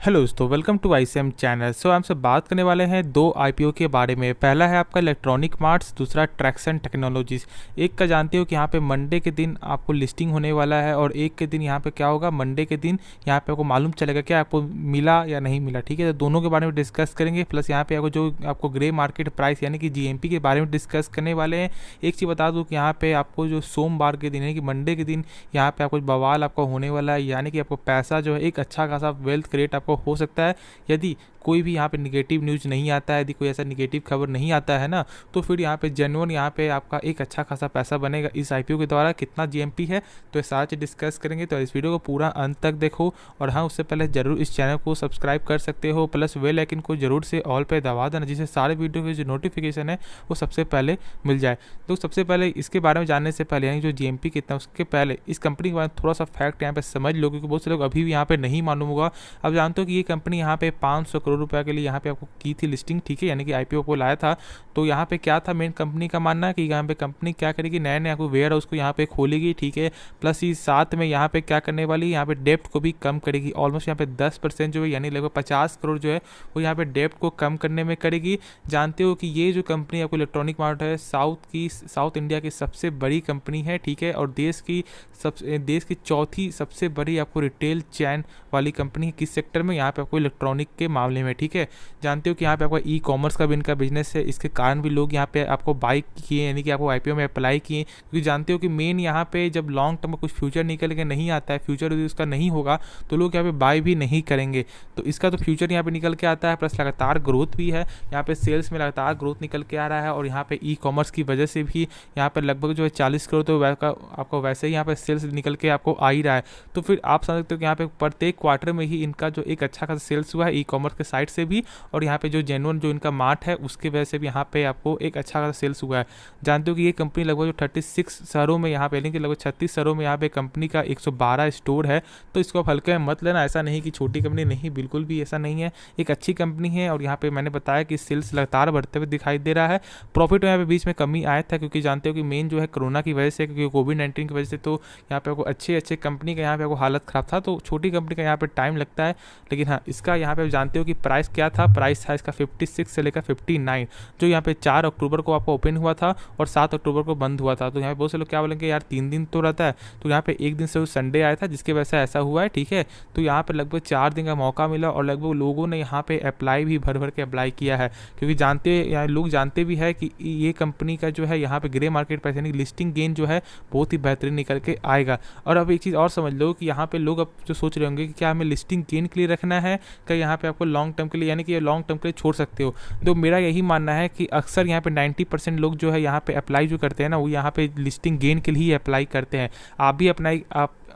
Hello दोस्तों, welcome to ICM channel. सो हमसे बात करने वाले हैं दो आईपीओ के बारे में। पहला है आपका इलेक्ट्रॉनिक मार्ट्स, दूसरा ट्रैक्सन टेक्नोलॉजीज। एक का जानते हो कि यहाँ पे मंडे के दिन आपको लिस्टिंग होने वाला है, और एक के दिन यहाँ पे क्या होगा, मंडे के दिन यहाँ पे आपको मालूम चलेगा कि आपको मिला या नहीं मिला। ठीक है, तो दोनों के बारे में डिस्कस करेंगे। प्लस यहाँ पे आपको जो आपको ग्रे मार्केट प्राइस यानी कि जीएमपी के बारे में डिस्कस करने वाले हैं। एक चीज़ बता दूँ कि यहाँ पे आपको जो सोमवार के दिन है कि मंडे के दिन यहाँ पे आपको बवाल आपको होने वाला है, यानी कि आपको पैसा जो है एक अच्छा खासा वेल्थ क्रिएट आपको हो सकता है यदि कोई भी यहाँ पे निगेटिव न्यूज़ नहीं आता है, यदि कोई ऐसा निगेटिव खबर नहीं आता है ना, तो फिर यहाँ पे जेन्युइन यहाँ पे आपका एक अच्छा खासा पैसा बनेगा इस आईपीओ के द्वारा। कितना जीएमपी है तो ये सारा चीज़ डिस्कस करेंगे, तो इस वीडियो को पूरा अंत तक देखो। और हाँ, उससे पहले जरूर इस चैनल को सब्सक्राइब कर सकते हो, प्लस बेल आइकन को जरूर से ऑल पे दबा देना, जिससे सारे वीडियो की जो नोटिफिकेशन है वो सबसे पहले मिल जाए। तो सबसे पहले इसके बारे में जानने से पहले, यानी जो जीएमपी कितना, उसके पहले इस कंपनी के बारे में थोड़ा सा फैक्ट यहाँ पे समझ लो, क्योंकि बहुत से लोग अभी भी यहाँ पे नहीं मालूम होगा। अब जानते हो कि ये कंपनी यहाँ पे 500 करोड़ रुपए के लिए यहाँ पे आपको की थी लिस्टिंग। ठीक है, यानी कि आईपीओ को लाया था। तो यहाँ पे क्या था, मेन कंपनी का मानना है कि यहाँ पे कंपनी क्या करेगी, नए नए आपको वेयर हाउस को यहाँ पे खोलेगी। ठीक है, प्लस ही साथ में यहाँ पे क्या करने वाली, यहाँ पे डेप्ट को भी कम करेगी। ऑलमोस्ट यहाँ पे 10% जो है, यानी लगभग 50 करोड़ जो है वो यहाँ पे डेप्ट को कम करने में करेगी। जानते हो कि ये जो कंपनी आपको इलेक्ट्रॉनिक मार्ट है, साउथ इंडिया की सबसे बड़ी कंपनी है। ठीक है, और देश की चौथी सबसे बड़ी आपको रिटेल चैन वाली कंपनी है। किस सेक्टर में, यहाँ पे आपको इलेक्ट्रॉनिक के मामले में। ठीक है, जानते हो कि यहाँ पे आपका ई कॉमर्स का भी इनका बिजनेस है, इसके कारण भी लोग यहाँ पे आपको बाई किए, यानी कि आपको आईपीओ में अप्लाई किए। क्योंकि जानते हो कि मेन यहाँ पे जब लॉन्ग टर्म में कुछ फ्यूचर निकल के नहीं आता है, फ्यूचर यदि उसका नहीं होगा तो लोग यहाँ पे बाई भी नहीं करेंगे। तो इसका तो फ्यूचर यहाँ पे निकल के आता है, प्लस लगातार ग्रोथ भी है। यहाँ पे सेल्स में लगातार ग्रोथ निकल के आ रहा है, और यहाँ पे ई कॉमर्स की वजह से भी यहाँ पे लगभग जो है 40 करोड़ तो आपको वैसे ही यहाँ पे सेल्स निकल के आपको आ ही रहा है। तो फिर आप समझ सकते हो कि यहाँ पे प्रत्येक क्वार्टर में ही इनका जो एक अच्छा खासा सेल्स हुआ है ई कॉमर्स के साइड से भी, और यहाँ पे जो जेन्युइन जो इनका मार्ट है उसके वजह से भी यहाँ पे आपको एक अच्छा खासा सेल्स हुआ है। जानते हो कि ये कंपनी लगभग जो 36 शहरों में यहाँ पे, यानी कि लगभग 36 शहरों में यहाँ पे कंपनी का 112 स्टोर है। तो इसको आप हल्के में मत लेना, ऐसा नहीं कि छोटी कंपनी नहीं, बिल्कुल भी ऐसा नहीं है, एक अच्छी कंपनी है। और यहाँ पे मैंने बताया कि सेल्स लगातार बढ़ते हुए दिखाई दे रहा है। प्रॉफिट में यहाँ पे बीच में कमी आया था, क्योंकि जानते हो कि मेन जो है कोरोना की वजह से, क्योंकि कोविड-19 की वजह से, तो यहाँ पे आपको अच्छे कंपनी का यहाँ पे आपको हालत खराब था, तो छोटी कंपनी का यहाँ पे टाइम लगता है। लेकिन हाँ, इसका यहाँ पे जानते हो कि प्राइस क्या था, प्राइस था इसका 56 से लेकर 59, जो यहाँ पे 4 अक्टूबर को आपको ओपन हुआ था और 7 अक्टूबर को बंद हुआ था। तो यहाँ पे बहुत से लोग क्या बोलेंगे, यार 3 दिन तो रहता है, तो यहाँ पे एक दिन से संडे आया था जिसकी वजह से ऐसा हुआ है। ठीक है, तो यहाँ पे लगभग 4 दिन का मौका मिला, और लगभग लोगों ने यहाँ पे अप्लाई भी भर भर के अप्लाई किया है, क्योंकि लोग जानते भी है कि ये कंपनी का जो है यहाँ पे ग्रे मार्केट प्राइस यानी लिस्टिंग गेन जो है बहुत ही बेहतरीन निकल के आएगा। और अब एक चीज़ और समझ लो कि यहाँ पे लोग अब जो सोच रहे होंगे कि क्या हमें लिस्टिंग गेन के लिए रखना है, क्या यहाँ पे आपको लॉन्ग टर्म के लिए, यानी कि लॉन्ग टर्म के लिए छोड़ सकते हो। तो मेरा यही मानना है कि अक्सर यहाँ पे 90% लोग जो है यहाँ पे अप्लाई जो करते हैं ना, वो यहाँ पे लिस्टिंग गेन के लिए अप्लाई करते हैं।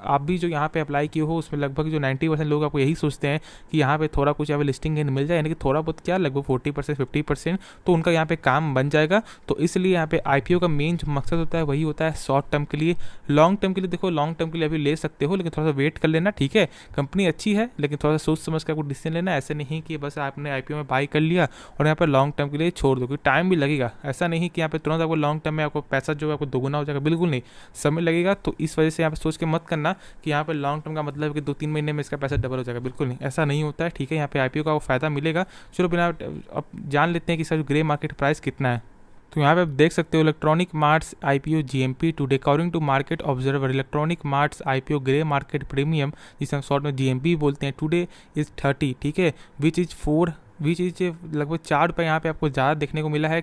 आप भी जो यहाँ पे अप्लाई किए हो उसमें लगभग जो 90% लोग आपको यही सोचते हैं कि यहाँ पे थोड़ा कुछ यहाँ पे लिस्टिंग गेन मिल जाए, यानी कि थोड़ा बहुत क्या, लगभग 40% 50%, तो उनका यहाँ पे काम बन जाएगा। तो इसलिए यहाँ पे आईपीओ का मेन जो मकसद होता है वही होता है शॉर्ट टर्म के लिए। लॉन्ग टर्म के लिए देखो, लॉन्ग टर्म के लिए अभी ले सकते हो, लेकिन थोड़ा सा वेट कर लेना। ठीक है, कंपनी अच्छी है, लेकिन थोड़ा सा सोच समझ कर आपको डिसीजन लेना। ऐसे नहीं कि बस आपने आईपीओ में बाई कर लिया और यहाँ पर लॉन्ग टर्म के लिए छोड़ दो, क्योंकि टाइम भी लगेगा। ऐसा नहीं कि यहाँ पे तुरंत आपको लॉन्ग टर्म में आपको पैसा जो है आपको दोगुना हो जाएगा, बिल्कुल नहीं, समय लगेगा। तो इस वजह से यहाँ पे सोच के मत करना कि यहाँ पे लॉन्ग टर्म का मतलब है कि 2-3 महीने में इसका पैसा डबल हो जाएगा, बिल्कुल नहीं, ऐसा नहीं होता है। ठीक है, यहाँ पे आईपीओ का वो फायदा मिलेगा। चलो बिना अब जान लेते हैं कि सर ग्रे मार्केट प्राइस कितना है। तो यहाँ पे आप देख सकते हो electronic marts IPO GMP today according to market observer, electronic marts IPO grey market premium, जिसे हम शॉर्ट में जीएमपी बोलते हैं, टुडे इज 30। ठीक है, विच इज लगभग 4 रुपये यहाँ पे आपको ज़्यादा देखने को मिला है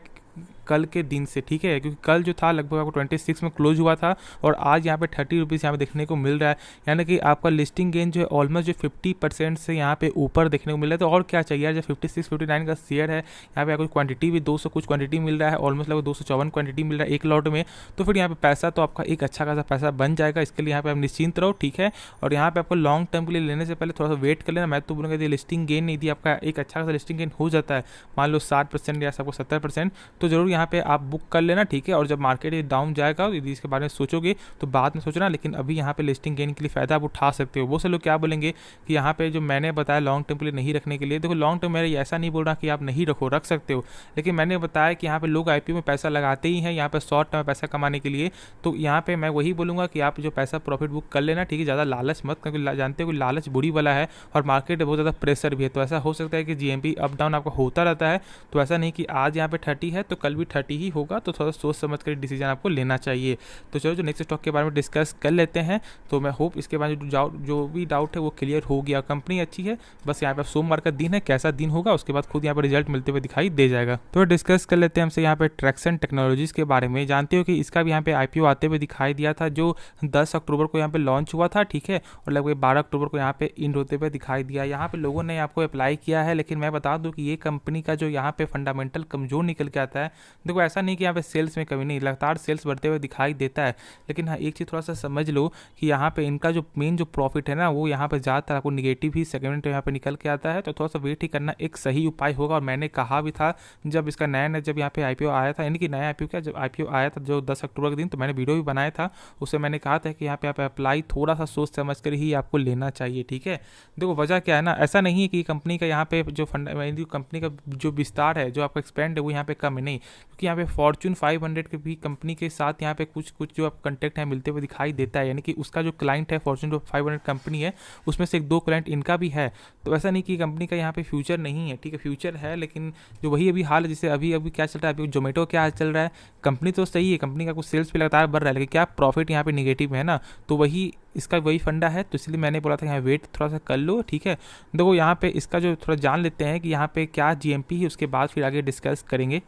कल के दिन से। ठीक है, क्योंकि कल जो था लगभग आपको 26 में क्लोज हुआ था, और आज यहाँ पे 30 रुपीज़ यहाँ पे देखने को मिल रहा है, यानी कि आपका लिस्टिंग गेन जो है ऑलमोस्ट जो 50% से यहाँ पे ऊपर देखने को मिल रहा है। तो और क्या चाहिए यार, जब 56-59 का शेयर है, यहाँ पे आपको क्वांटिटी भी 200 कुछ क्वांटिटी मिल रहा है, ऑलमोस्ट लगभग 254 क्वांटिटी मिल रहा है एक लॉट में। तो फिर यहाँ पे पैसा तो आपका एक अच्छा खासा पैसा बन जाएगा, इसके लिए यहाँ पे आप निश्चिंत रहो। ठीक है, और यहाँ पे आपको लॉन्ग टर्म के लिए लेने से पहले थोड़ा सा वेट कर लेना। मैं तो बोलूँगा लिस्टिंग गेन नहीं दी, आपका एक अच्छा खासा लिस्टिंग गेन हो जाता है, मान लो 60% या सबको 70%, तो जरूर यहाँ यहाँ पे आप बुक कर लेना, ठीक है। और जब मार्केट डाउन जाएगा यदि इसके बारे में सोचोगे तो बाद में सोचना, लेकिन अभी यहाँ पे लिस्टिंग गेन के लिए फ़ायदा आप उठा सकते हो। वो से लोग क्या बोलेंगे कि यहाँ पे जो मैंने बताया लॉन्ग टर्म के लिए नहीं रखने के लिए, देखो लॉन्ग टर्म मेरा ऐसा नहीं बोल रहा कि आप नहीं रखो, रख सकते हो, लेकिन मैंने बताया कि यहाँ पे लोग आईपीओ में पैसा लगाते ही हैं यहाँ पे शॉर्ट टर्म में पैसा कमाने के लिए। तो यहाँ पे मैं वही बोलूँगा कि आप जो पैसा प्रॉफिट बुक कर लेना, ठीक है, ज़्यादा लालच मत, क्योंकि जानते हो कि लालच बुरी वाला है और मार्केट में बहुत ज़्यादा प्रेशर भी है। तो ऐसा हो सकता है कि जीएमपी अप डाउन आपका होता रहता है, तो ऐसा नहीं कि आज यहाँ पे 30 है तो कल भी 30 ही होगा, तो थोड़ा सोच समझ कर डिसीजन आपको लेना चाहिए। तो चलो जो नेक्स्ट स्टॉक के बारे में डिस्कस कर लेते हैं। तो मैं होप इसके बाद जो भी डाउट है वो क्लियर हो गया। कंपनी अच्छी है, बस यहाँ पे सोमवार का दिन है, कैसा दिन होगा उसके बाद खुद यहाँ पे रिजल्ट मिलते हुए दिखाई दे जाएगा। तो डिस्कस कर लेते हैं हमसे यहाँ पे ट्रैक्सन टेक्नोलॉजीज के बारे में। जानते हो कि इसका भी यहाँ पे आईपीओ आते हुए दिखाई दिया था, जो 10 अक्टूबर को यहाँ पे लॉन्च हुआ था, ठीक है, और लगभग 12 अक्टूबर को यहाँ पे इंड होते हुए दिखाई दिया। यहाँ पे लोगों ने आपको अप्लाई किया है, लेकिन मैं बता दूं कि ये कंपनी का जो यहाँ पे फंडामेंटल कमजोर निकल के आता है। देखो ऐसा नहीं कि यहाँ पे सेल्स में कमी नहीं, लगातार सेल्स बढ़ते हुए दिखाई देता है, लेकिन हाँ एक चीज़ थोड़ा सा समझ लो कि यहाँ पे इनका जो मेन जो प्रॉफिट है ना, वो यहाँ पे ज़्यादातर आपको निगेटिव ही सेगमेंट यहाँ पे निकल के आता है। तो थोड़ा सा वेट ही करना एक सही उपाय होगा। और मैंने कहा भी था जब इसका नया जब यहाँ पे आईपीओ आया था, यानी कि नया आईपीओ क्या, जब आईपीओ आया था जो 10 अक्टूबर के दिन, तो मैंने वीडियो भी बनाया था, उससे मैंने कहा था कि यहाँ पे आप अप्लाई थोड़ा सा सोच समझ कर ही आपको लेना चाहिए, ठीक है। देखो वजह क्या है ना, ऐसा नहीं है कि कंपनी का यहाँ पे जो कंपनी का जो विस्तार है, जो आपका एक्सपेंड है, वो यहाँ पे कम है, नहीं, क्योंकि यहाँ पे फॉर्च्यून 500 के भी कंपनी के साथ यहाँ पे कुछ जो आप कंटेक्ट है मिलते हुए दिखाई देता है, यानी कि उसका जो क्लाइंट है फॉर्च्यून 500 कंपनी है, उसमें से 1-2 क्लाइंट इनका भी है। तो ऐसा नहीं कि कंपनी का यहाँ पे फ्यूचर नहीं है, ठीक है, फ्यूचर है, लेकिन जो वही अभी हाल है, जैसे अभी क्या चल रहा है, अभी जोमेटो क्या चल रहा है, कंपनी तो सही है, कंपनी का कुछ सेल्स भी लगातार बढ़ रहा है, लेकिन क्या प्रॉफिट यहाँ पे निगेटिव है ना, तो वही इसका वही फंडा है। तो इसलिए मैंने बोला था यहाँ वेट थोड़ा सा कर लो, ठीक है। देखो यहाँ पे इसका जो थोड़ा जान लेते हैं कि यहाँ पे क्या जीएमपी है, उसके बाद फिर आगे डिस्कस करेंगे।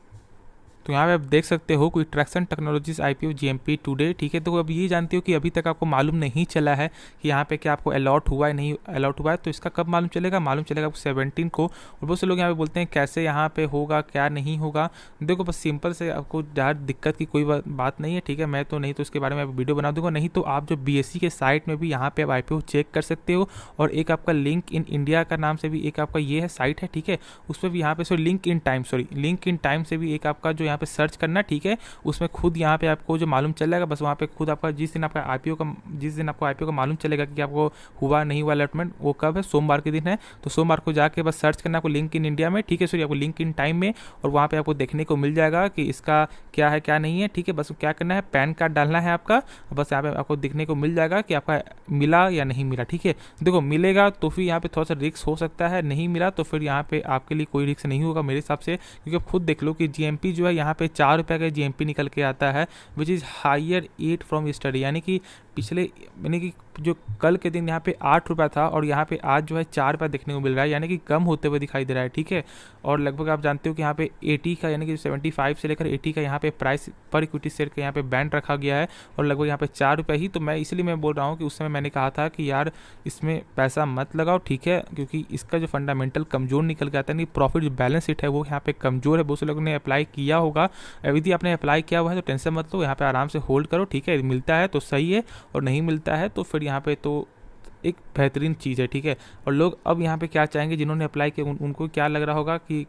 तो यहाँ पे आप देख सकते हो कोई Turkson technologies IPO GMP today, ठीक है। तो अब ये जानते हो कि अभी तक आपको मालूम नहीं चला है कि यहाँ पे क्या आपको अलॉट हुआ है, नहीं अलॉट हुआ है, तो इसका कब मालूम चलेगा आपको 17 को। और बहुत से लोग यहाँ पे बोलते हैं कैसे यहाँ पे होगा, क्या नहीं होगा। देखो बस सिंपल से, आपको ज़्यादा दिक्कत की कोई बात नहीं है, ठीक है। मैं तो नहीं तो इसके बारे में वीडियो बना दूंगा, नहीं तो आप जो BSE के साइट में भी यहाँ पे आप आईपीओ चेक कर सकते हो। और एक आपका लिंक इन इंडिया का नाम से भी एक आपका ये है साइट है, ठीक है, उस पर भी यहाँ पे लिंक इन टाइम से भी एक आपका जो यहाँ पे सर्च करना, ठीक है, उसमें खुद यहाँ पे आपको जो मालूम चल जाएगा, बस वहाँ पे खुद आपका जिस दिन आपको आईपीओ का मालूम चलेगा कि आपको हुआ नहीं हुआ अलॉटमेंट, वो कब है, सोमवार के दिन है। तो सोमवार को जाके बस सर्च करना आपको लिंक इन इंडिया में, ठीक है, सॉरी आपको लिंक इन टाइम में, और वहाँ पे आपको देखने को मिल जाएगा कि इसका क्या है क्या नहीं है, ठीक है। बस क्या करना है, पैन कार्ड डालना है आपका, बस यहाँ पे आपको देखने को मिल जाएगा कि आपका मिला या नहीं मिला, ठीक है। देखो मिलेगा तो फिर यहाँ पे थोड़ा सा रिस्क हो सकता है, नहीं मिला तो फिर यहाँ पे आपके लिए कोई रिस्क नहीं होगा मेरे हिसाब से, क्योंकि आप खुद देख लो कि जीएमपी जो है यहाँ पे 4 रुपये का जीएमपी निकल के आता है, which is higher 8 from study, यानी कि जो कल के दिन यहाँ पे 8 रुपये था और यहाँ पे आज जो है 4 रुपये देखने को मिल रहा है, यानी कि कम होते हुए दिखाई दे रहा है, ठीक है। और लगभग आप जानते हो कि यहाँ पे 80 का, यानी कि 75 से लेकर 80 का यहाँ पे प्राइस पर इक्विटी शेयर का यहाँ पे बैंड रखा गया है, और लगभग यहाँ पे 4 रुपये ही। तो मैं इसलिए मैं बोल रहा हूँ कि उस समय मैंने कहा था कि यार इसमें पैसा मत लगाओ, ठीक है, क्योंकि इसका जो फंडामेंटल कमजोर निकल के आता है, प्रॉफिट जो बैलेंस शीट है वो यहाँ पे कमजोर है। बहुत से लोगों ने अप्लाई किया होगा, यदि आपने अप्लाई किया हुआ है तो टेंशन मत लो, यहाँ पे आराम से होल्ड करो, ठीक है, मिलता है तो सही है, और नहीं मिलता है तो फिर यहाँ पे तो एक बेहतरीन चीज़ है, ठीक है। और लोग अब यहाँ पे क्या चाहेंगे, जिन्होंने अप्लाई किया उनको क्या लग रहा होगा कि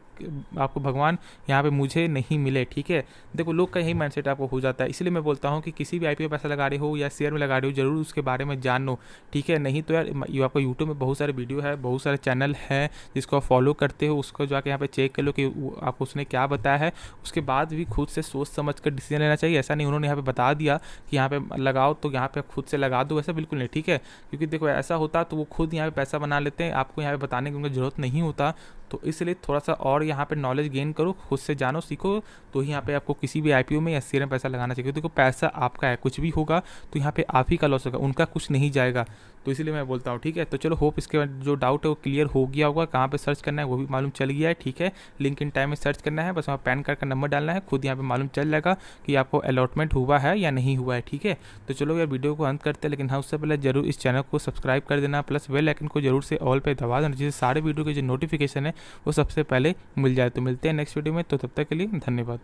आपको भगवान यहाँ पे मुझे नहीं मिले, ठीक है। देखो लोग का यही माइंडसेट आपको हो जाता है, इसलिए मैं बोलता हूँ कि किसी भी आईपीओ पैसा लगा रहे हो या शेयर में लगा रहे हो, जरूर उसके बारे में जानो, ठीक है। नहीं तो यार आपको यूट्यूब में बहुत सारे वीडियो है, बहुत सारे चैनल हैं जिसको आप फॉलो करते हो, उसको जाके यहाँ पे चेक कर लो कि आपको उसने क्या बताया है, उसके बाद भी खुद से सोच समझ कर डिसीजन लेना चाहिए। ऐसा नहीं उन्होंने यहाँ पे बता दिया कि यहाँ पे लगाओ तो यहाँ पे खुद से लगा दो, ऐसा बिल्कुल नहीं, ठीक है। क्योंकि देखो ऐसा होता तो वो खुद यहाँ पे पैसा बना लेते हैं, आपको यहाँ पे बताने की उनको जरूरत नहीं होता। तो इसलिए थोड़ा सा और यहाँ पे नॉलेज गेन करो, खुद से जानो सीखो, तो ही यहाँ पे आपको किसी भी आईपीओ में या शेयर में पैसा लगाना चाहिए। देखो पैसा आपका है, कुछ भी होगा तो यहाँ पे आप ही का लॉस होगा, उनका कुछ नहीं जाएगा। तो इसलिए मैं बोलता हूँ, ठीक है। तो चलो होप इसके बाद जो डाउट है वो क्लियर हो गया होगा, कहाँ पे सर्च करना है वो भी मालूम चल गया है, ठीक है। लिंक इन टाइम में सर्च करना है, बस वहाँ पैन कार्ड का नंबर डालना है, खुद यहाँ पे मालूम चल जाएगा कि आपको अलॉटमेंट हुआ है या नहीं हुआ है, ठीक है। तो चलो यार वीडियो को अंत करते हैं, लेकिन हाँ उससे पहले जरूर इस चैनल को सब्सक्राइब कर देना, प्लस बेल आइकन को जरूर से ऑल पे दबा देना, जिससे सारे वीडियो के जो नोटिफिकेशन है वो सबसे पहले मिल जाए। तो मिलते हैं नेक्स्ट वीडियो में, तो तब तक के लिए धन्यवाद।